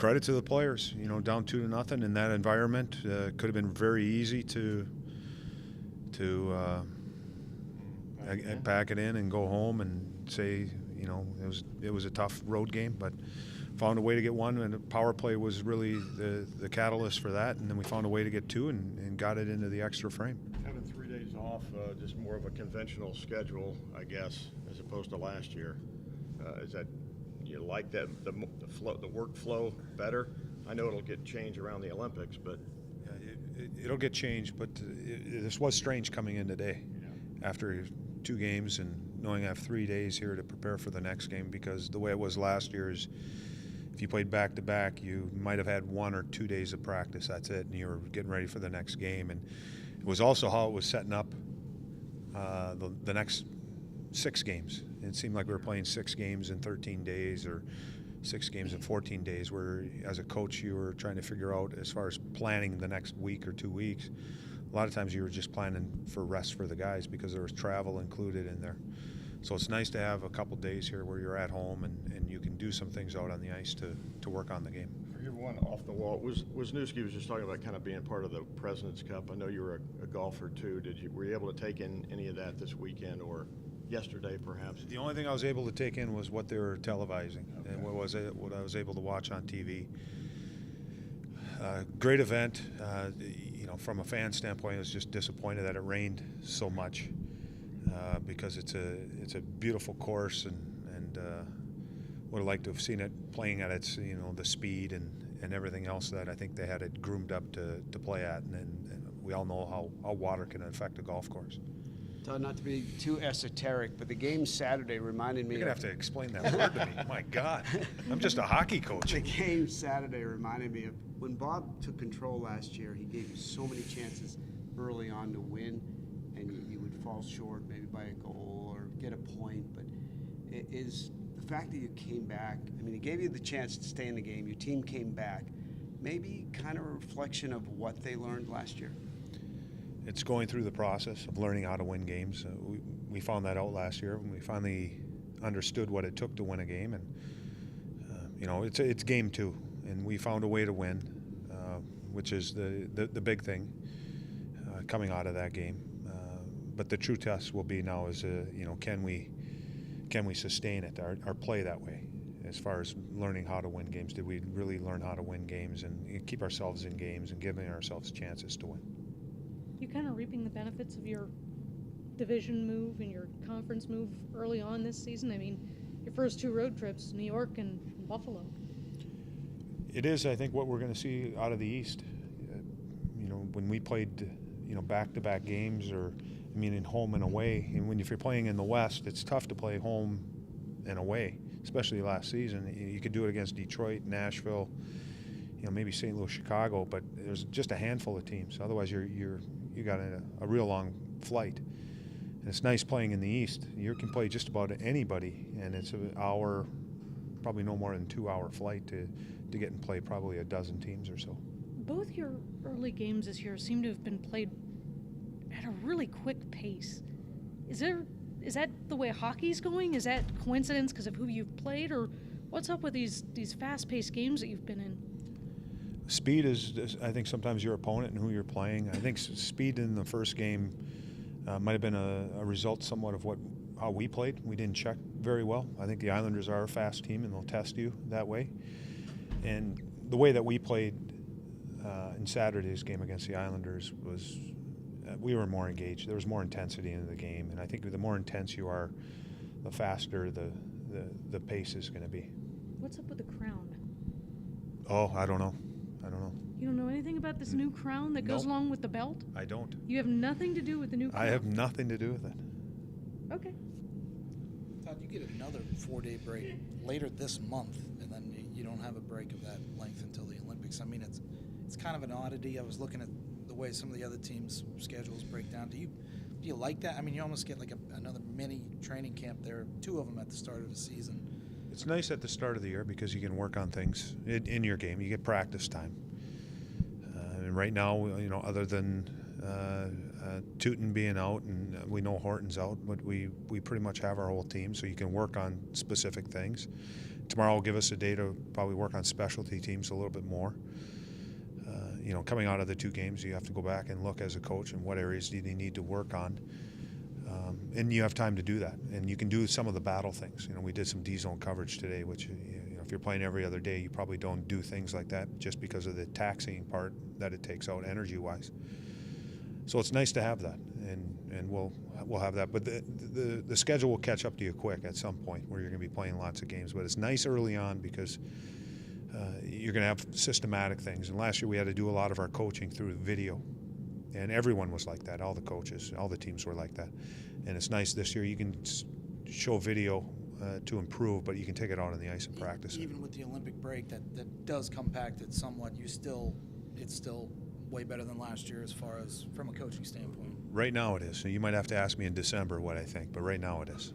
credit to the players. Down 2-0 in that environment, could have been very easy to pack it in and go home and say, it was a tough road game, but found a way to get one, and the power play was really the catalyst for that, and then we found a way to get two and got it into the extra frame. Having 3 days off, just more of a conventional schedule, I guess, as opposed to last year. Is that, you like that the workflow better? I know it'll get changed around the Olympics, but it'll get changed. But this was strange coming in today, after 2 games and knowing I have 3 days here to prepare for the next game, because the way it was last year is if you played back-to-back, you might have had 1 or 2 days of practice, that's it, and you were getting ready for the next game. And it was also how it was setting up the next 6 games. It seemed like we were playing 6 games in 13 days or 6 games in 14 days, where as a coach you were trying to figure out, as far as planning the next week or 2 weeks, a lot of times you were just planning for rest for the guys because there was travel included in there. So it's nice to have a couple days here where you're at home and you can do some things out on the ice to work on the game. For your one off the wall, Wisniewski was just talking about kind of being part of the President's Cup. I know you were a golfer too. Were you able to take in any of that this weekend or yesterday perhaps? The only thing I was able to take in was what they were televising, okay, and what I was able to watch on TV. Great event. From a fan standpoint, I was just disappointed that it rained so much. Because it's a beautiful course and would have liked to have seen it playing at its the speed and everything else that I think they had it groomed up to play at, and we all know how water can affect a golf course. Todd, not to be too esoteric, but the game Saturday reminded me. You're gonna have to explain that word to me. My God, I'm just a hockey coach. The game Saturday reminded me of when Bob took control last year. He gave you so many chances early on to win, and you would fall short maybe by a goal or get a point. But it is the fact that you came back. I mean, he gave you the chance to stay in the game. Your team came back. Maybe kind of a reflection of what they learned last year. It's going through the process of learning how to win games. We found that out last year when we finally understood what it took to win a game, and it's game 2, and we found a way to win, which is the big thing coming out of that game. But the true test will be now is can we sustain it, our play that way, as far as learning how to win games. Did we really learn how to win games and keep ourselves in games and giving ourselves chances to win? You're kind of reaping the benefits of your division move and your conference move early on this season. I mean, your first 2 road trips, New York and Buffalo. It is, I think, what we're going to see out of the East. When we played, back-to-back games, in home and away. And if you're playing in the West, it's tough to play home and away, especially last season. You could do it against Detroit, Nashville, maybe St. Louis, Chicago, but there's just a handful of teams. Otherwise, you got a real long flight. And it's nice playing in the East. You can play just about anybody, and it's an hour, probably no more than 2-hour flight to get and play probably a dozen teams or so. Both your early games this year seem to have been played at a really quick pace. Is that the way hockey's going? Is that coincidence because of who you've played, or what's up with these fast-paced games that you've been in? Speed is, I think, sometimes your opponent and who you're playing. I think speed in the first game might have been a result somewhat of how we played. We didn't check very well. I think the Islanders are a fast team, and they'll test you that way. And the way that we played in Saturday's game against the Islanders was we were more engaged. There was more intensity in the game, and I think the more intense you are, the faster the pace is going to be. What's up with the crown? Oh, I don't know. You don't know anything about this new crown that goes along with the belt? I don't. You have nothing to do with the new crown? I have nothing to do with it. Okay. Todd, you get another 4-day break later this month, and then you don't have a break of that length until the Olympics. I mean, it's kind of an oddity. I was looking at the way some of the other teams' schedules break down. Do you like that? I mean, you almost get like another mini training camp there, 2 of them at the start of the season. It's nice at the start of the year because you can work on things in your game. You get practice time. And right now, other than Tootin being out, and we know Horton's out, but we pretty much have our whole team, so you can work on specific things. tomorrow will give us a day to probably work on specialty teams a little bit more. Coming out of the 2 games, you have to go back and look as a coach and what areas do you need to work on. And you have time to do that. And you can do some of the battle things. We did some D-zone coverage today, which, if you're playing every other day, you probably don't do things like that just because of the taxing part that it takes out energy-wise. So it's nice to have that, and we'll have that. But the schedule will catch up to you quick at some point where you're going to be playing lots of games. But it's nice early on because you're going to have systematic things. And last year we had to do a lot of our coaching through video, and everyone was like that. All the coaches, all the teams were like that. And it's nice this year you can show video to improve, but you can take it out on the ice and practice. Even with the Olympic break, that does compact it somewhat. It's still way better than last year as far as from a coaching standpoint. Right now it is. So you might have to ask me in December what I think, but right now it is.